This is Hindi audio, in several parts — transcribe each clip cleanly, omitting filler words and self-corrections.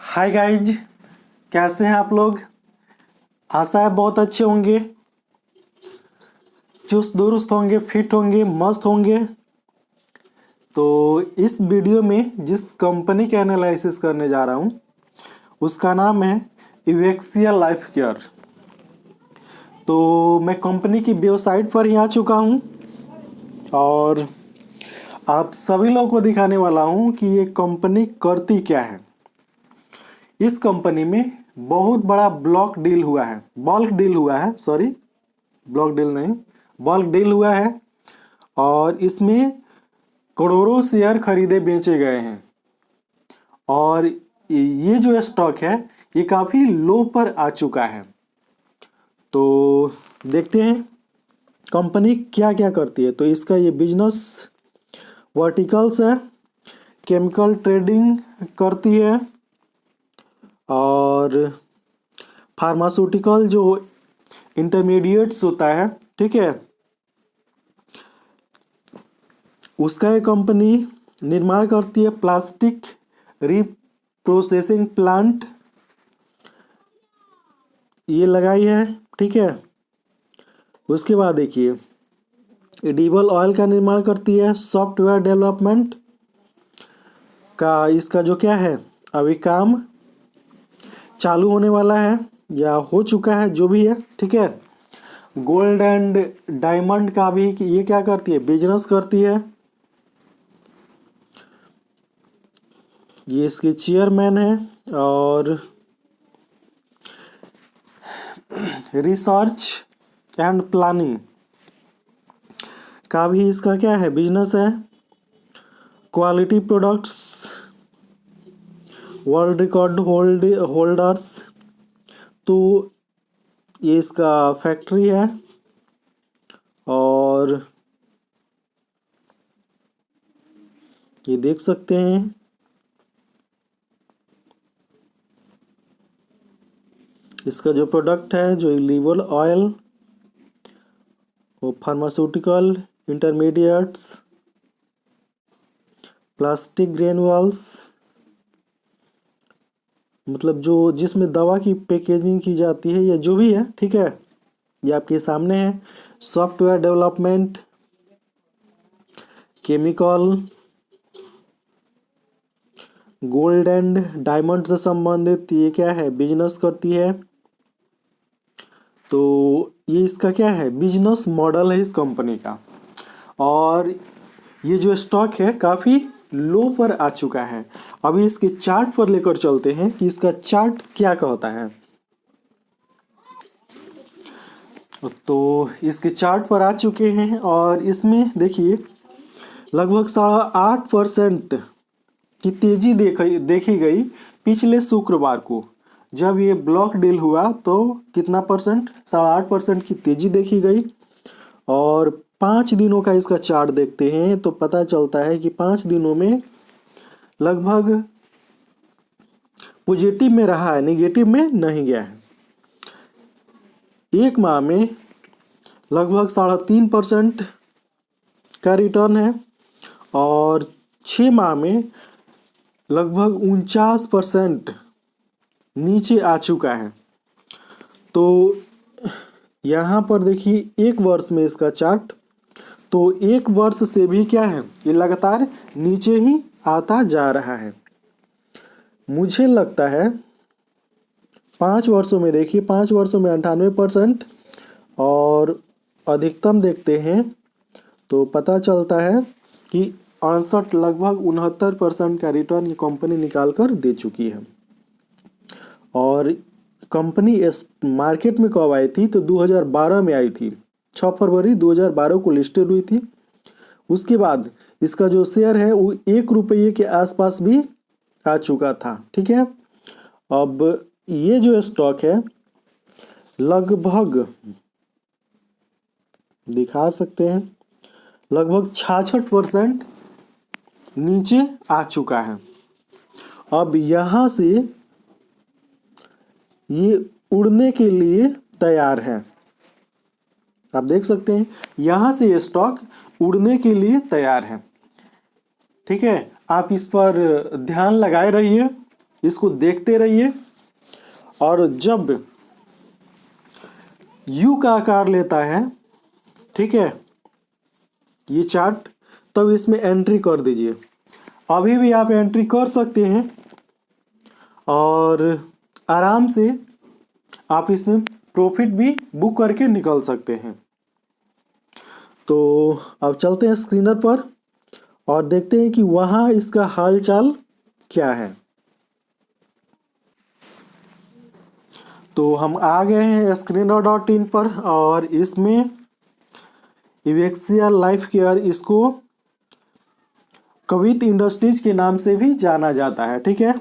हाय गाइज, कैसे हैं आप लोग। आशा है बहुत अच्छे होंगे, चुस्त दुरुस्त होंगे, फिट होंगे, मस्त होंगे। तो इस वीडियो में जिस कंपनी का एनालिसिस करने जा रहा हूँ उसका नाम है इवेक्सिया लाइफ केयर। तो मैं कंपनी की वेबसाइट पर ही आ चुका हूँ और आप सभी लोगों को दिखाने वाला हूँ कि ये कंपनी करती क्या है। इस कंपनी में बहुत बड़ा ब्लॉक डील हुआ है, बल्क डील हुआ है, सॉरी ब्लॉक डील नहीं, बल्क डील हुआ है और इसमें करोड़ों शेयर खरीदे बेचे गए हैं। और ये जो स्टॉक है ये काफ़ी लो पर आ चुका है। तो देखते हैं कंपनी क्या क्या करती है। तो इसका ये बिजनेस वर्टिकल्स है, केमिकल ट्रेडिंग करती है और फार्मास्यूटिकल जो इंटरमीडिएट्स होता है, ठीक है, उसका ये कंपनी निर्माण करती है। प्लास्टिक रिप्रोसेसिंग प्लांट ये लगाई है, ठीक है। उसके बाद देखिए एडिबल ऑयल का निर्माण करती है। सॉफ्टवेयर डेवलपमेंट का इसका जो क्या है अभी काम चालू होने वाला है या हो चुका है, जो भी है, ठीक है। गोल्ड एंड डायमंड का भी ये क्या करती है, बिजनेस करती है। ये इसके चेयरमैन है। और रिसर्च एंड प्लानिंग का भी इसका क्या है, बिजनेस है। Quality products, world record holders, तो ये इसका फैक्ट्री है। और ये देख सकते हैं इसका जो प्रोडक्ट है, जो एडिबल ऑयल, वो फार्मास्यूटिकल इंटरमीडिएट्स, प्लास्टिक ग्रेनुअल्स, मतलब जो जिसमें दवा की पैकेजिंग की जाती है या जो भी है, ठीक है, ये आपके सामने है। Software development, chemical, gold and diamond से संबंधित ये क्या है, बिजनेस करती है। तो ये इसका क्या है, बिजनेस मॉडल है इस कंपनी का। और ये जो स्टॉक है काफ़ी लो पर आ चुका है। अभी इसके चार्ट पर लेकर चलते हैं कि इसका चार्ट क्या कहता है। तो इसके चार्ट पर आ चुके हैं और इसमें देखिए लगभग 8.5% की तेजी देखी गई पिछले शुक्रवार को। जब ये ब्लॉक डील हुआ तो कितना परसेंट, 8.5% की तेजी देखी गई। और 5 दिनों का इसका चार्ट देखते हैं तो पता चलता है कि 5 दिनों में लगभग पॉजिटिव में रहा है, नेगेटिव में नहीं गया है। एक माह में लगभग 3.5% का रिटर्न है और 6 माह में लगभग 49% नीचे आ चुका है। तो यहाँ पर देखिए एक वर्ष में इसका चार्ट, तो एक वर्ष से भी क्या है, ये लगातार नीचे ही आता जा रहा है। मुझे लगता है 5 वर्षों में देखिए, 5 वर्षों में 98% और अधिकतम देखते हैं तो पता चलता है कि 68 लगभग 69% का रिटर्न ये कंपनी निकाल कर दे चुकी है। और कंपनी इस मार्केट में कब आई थी, तो 2012 में आई थी। 6 फरवरी 2012 को लिस्टेड हुई थी। उसके बाद इसका जो शेयर है वो 1 रुपये के आसपास भी आ चुका था, ठीक है। अब ये जो स्टॉक है लगभग दिखा सकते हैं, लगभग 66% नीचे आ चुका है। अब यहाँ से ये उड़ने के लिए तैयार है। आप देख सकते हैं यहाँ से ये स्टॉक उड़ने के लिए तैयार है, ठीक है। आप इस पर ध्यान लगाए रहिए इसको देखते रहिए और जब यू का आकार लेता है, ठीक है, ये चार्ट, तब इसमें एंट्री कर दीजिए। अभी भी आप एंट्री कर सकते हैं और आराम से आप इसमें प्रॉफिट भी बुक करके निकल सकते हैं। तो अब चलते हैं स्क्रीनर पर और देखते हैं कि वहाँ इसका हालचाल क्या है। तो हम आ गए हैं screener.in पर और इसमें इवेक्सिया लाइफ केयर, इसको कवित इंडस्ट्रीज के नाम से भी जाना जाता है, ठीक है।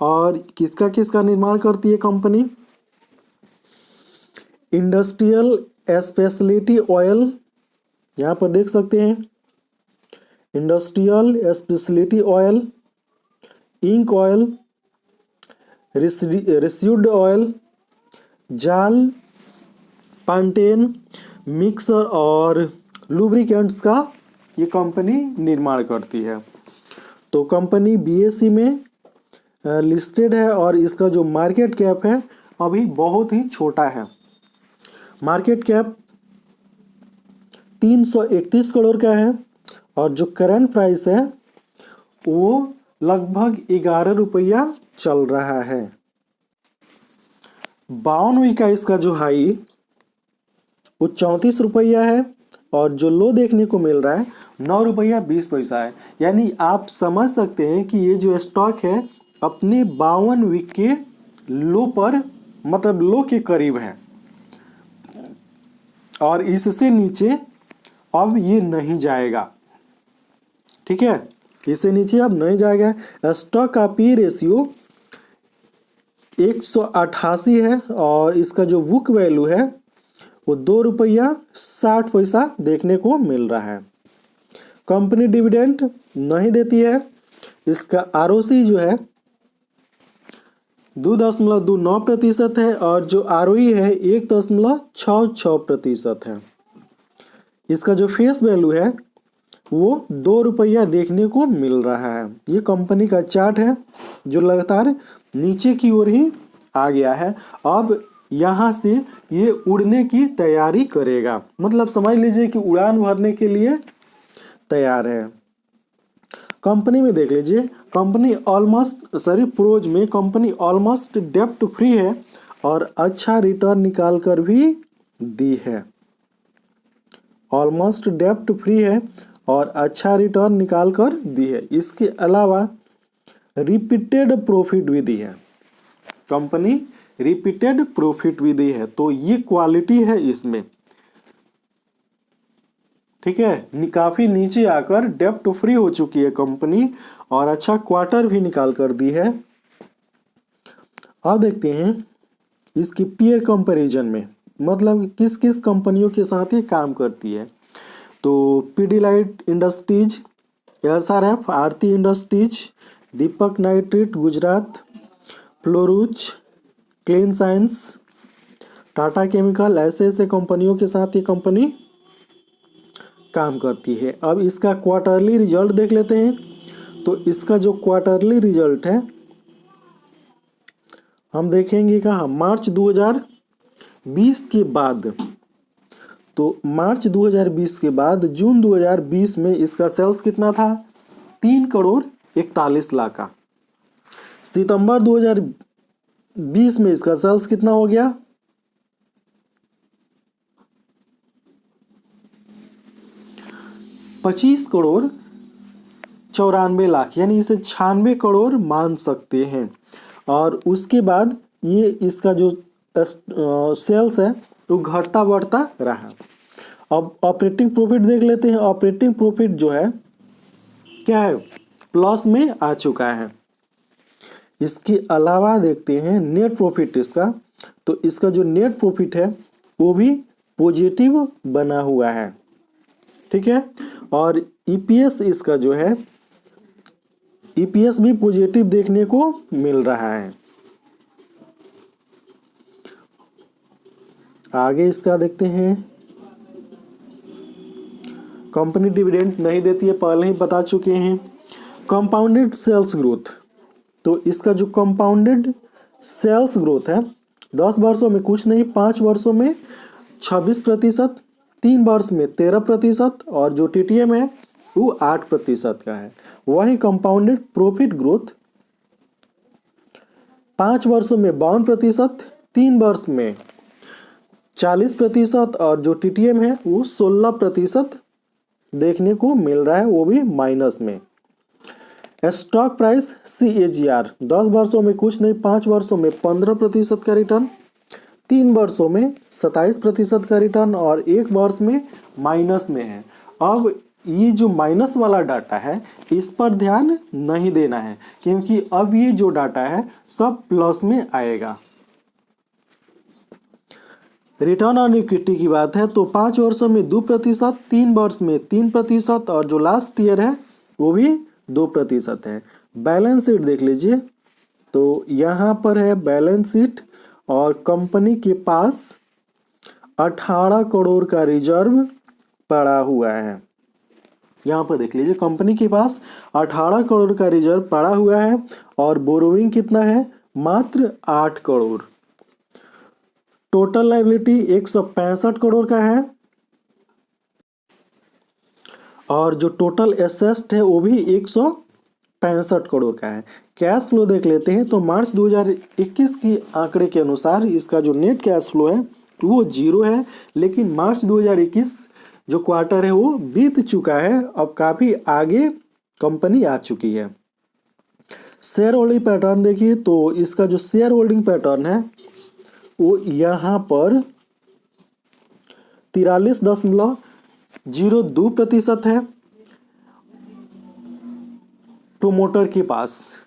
और किसका किसका निर्माण करती है कंपनी? इंडस्ट्रियल स्पेशलिटी ऑयल, यहाँ पर देख सकते हैं, industrial speciality oil, ink oil, reused oil, जाल, पांटेन, मिक्सर और लुब्रिकेंट्स का ये कंपनी निर्माण करती है। तो कंपनी BSE में लिस्टेड है और इसका जो मार्केट कैप है अभी बहुत ही छोटा है। मार्केट कैप 331 करोड़ का है और जो करंट प्राइस है वो लगभग 11 रुपया चल रहा है। 52वीं का इसका जो हाई वो 34 रुपया है और जो लो देखने को मिल रहा है 9 रुपया 20 पैसा है। यानी आप समझ सकते हैं कि ये जो स्टॉक है अपने 52 वीक के लो पर, मतलब लो के करीब है और इससे नीचे अब ये नहीं जाएगा, ठीक है, इससे नीचे अब नहीं जाएगा। स्टॉक का पी रेशियो 188 है और इसका जो बुक वैल्यू है वो 2 रुपया 60 पैसा देखने को मिल रहा है। कंपनी डिविडेंड नहीं देती है। इसका ROC जो है 2.29% है और जो ROE है 1.66% है। इसका जो फेस वैल्यू है वो 2 रुपया देखने को मिल रहा है। ये कंपनी का चार्ट है जो लगातार नीचे की ओर ही आ गया है। अब यहाँ से ये उड़ने की तैयारी करेगा, मतलब समझ लीजिए कि उड़ान भरने के लिए तैयार है। कंपनी में देख लीजिए, कंपनी प्रोज में कंपनी ऑलमोस्ट डेप्ट फ्री है और अच्छा रिटर्न निकाल कर भी दी है। ऑलमोस्ट डेप्ट फ्री है और अच्छा रिटर्न निकाल कर दी है। इसके अलावा रिपीटेड प्रॉफिट भी दी है, कंपनी रिपीटेड प्रॉफिट भी दी है। तो ये क्वालिटी है इसमें, ठीक है। काफ़ी नीचे आकर डेप्ट फ्री हो चुकी है कंपनी और अच्छा क्वार्टर भी निकाल कर दी है। अब देखते हैं इसकी पीयर कंपैरिजन में, मतलब किस किस कंपनियों के साथ ये काम करती है। तो Pidilite industries, SRF, Aarti industries, Deepak nitrate Gujarat, Fluorochem, clean science, Tata chemical, ऐसे ऐसे कंपनियों के साथ ये कंपनी काम करती है। अब इसका क्वार्टरली रिजल्ट देख लेते हैं। तो इसका जो क्वार्टरली रिजल्ट है हम देखेंगे कहाँ, मार्च 2020 के बाद। तो मार्च 2020 के बाद जून 2020 में इसका सेल्स कितना था? 3 करोड़ 41 लाख का। सितंबर 2020 में इसका सेल्स कितना हो गया? 25 करोड़ 94 लाख, यानी इसे 96 करोड़ मान सकते हैं। और उसके बाद ये इसका जो सेल्स है वो घटता बढ़ता रहा। अब ऑपरेटिंग प्रॉफिट देख लेते हैं। ऑपरेटिंग प्रॉफिट जो है क्या है, प्लस में आ चुका है। इसके अलावा देखते हैं नेट प्रॉफिट इसका। तो इसका जो नेट प्रॉफिट है वो भी पॉजिटिव बना हुआ है, ठीक है। और ईपीएस इसका जो है, ईपीएस भी पॉजिटिव देखने को मिल रहा है। आगे इसका देखते हैं। कंपनी डिविडेंड नहीं देती है, पहले ही बता चुके हैं। कंपाउंडेड सेल्स ग्रोथ, तो इसका जो कंपाउंडेड सेल्स ग्रोथ है 10 वर्षों में कुछ नहीं, 5 वर्षों में 26%, 3 वर्ष में 13% और जो TTM है वो 8% का है। वही कंपाउंडेड प्रॉफिट ग्रोथ 5 वर्षों में 52%, 3 वर्ष में 40% और जो TTM है वो 16% देखने को मिल रहा है, वो भी माइनस में। स्टॉक प्राइस CAGR 10 वर्षों में कुछ नहीं, 5 वर्षों में 15% का रिटर्न, 3 वर्षों में 27% का रिटर्न और 1 वर्ष में माइनस में है। अब ये जो माइनस वाला डाटा है इस पर ध्यान नहीं देना है, क्योंकि अब ये जो डाटा है सब प्लस में आएगा। रिटर्न ऑन इक्विटी की बात है तो 5 वर्षों में 2%, 3 वर्ष में 3% और जो लास्ट ईयर है वो भी 2% है। बैलेंस शीट देख लीजिए, तो यहाँ पर है बैलेंस शीट और कंपनी के पास 18 करोड़ का रिजर्व पड़ा हुआ है। यहाँ पर देख लीजिए कंपनी के पास 18 करोड़ का रिजर्व पड़ा हुआ है और बोरोइंग कितना है, मात्र 8 करोड़। टोटल लायबिलिटी 165 करोड़ का है और जो टोटल एसेट है वो भी 165 करोड़ का है। कैश फ्लो देख लेते हैं तो मार्च 2021 की आंकड़े के अनुसार इसका जो नेट कैश फ्लो है वो 0 है, लेकिन मार्च 2021 जो क्वार्टर है वो बीत चुका है, अब काफ़ी आगे कंपनी आ चुकी है। शेयर होल्डिंग पैटर्न देखिए तो इसका जो शेयर होल्डिंग पैटर्न है वो यहाँ पर 43.02% है। प्रोमोटर के पास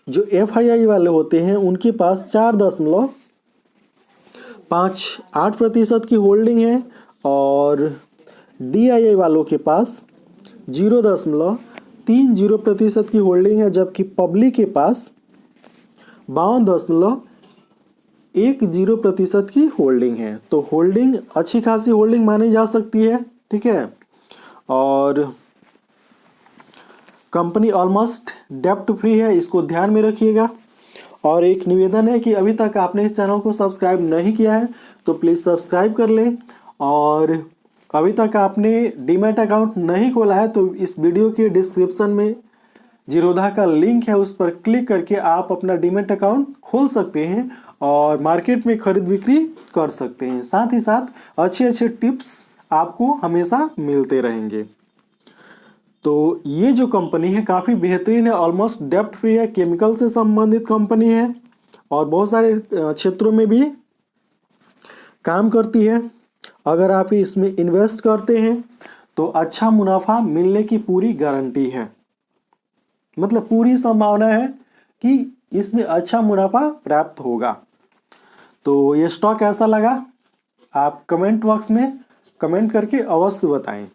जो FII वाले होते हैं उनके पास 4.58% की होल्डिंग है और DII वालों के पास 0.30% की होल्डिंग है, जबकि पब्लिक के पास 52.10% की होल्डिंग है। तो होल्डिंग अच्छी खासी होल्डिंग मानी जा सकती है, ठीक है। और कंपनी ऑलमोस्ट डेप्ट फ्री है, इसको ध्यान में रखिएगा। और एक निवेदन है कि अभी तक आपने इस चैनल को सब्सक्राइब नहीं किया है तो प्लीज़ सब्सक्राइब कर लें, और अभी तक आपने डीमैट अकाउंट नहीं खोला है तो इस वीडियो के डिस्क्रिप्शन में जीरोधा का लिंक है, उस पर क्लिक करके आप अपना डीमैट अकाउंट खोल सकते हैं और मार्केट में खरीद बिक्री कर सकते हैं। साथ ही साथ अच्छे अच्छे टिप्स आपको हमेशा मिलते रहेंगे। तो ये जो कंपनी है काफ़ी बेहतरीन है, ऑलमोस्ट डेप्ट फ्री है, केमिकल से संबंधित कंपनी है और बहुत सारे क्षेत्रों में भी काम करती है। अगर आप इसमें इन्वेस्ट करते हैं तो अच्छा मुनाफा मिलने की पूरी गारंटी है, मतलब पूरी संभावना है कि इसमें अच्छा मुनाफा प्राप्त होगा। तो ये स्टॉक कैसा लगा आप कमेंट बॉक्स में कमेंट करके अवश्य बताएं।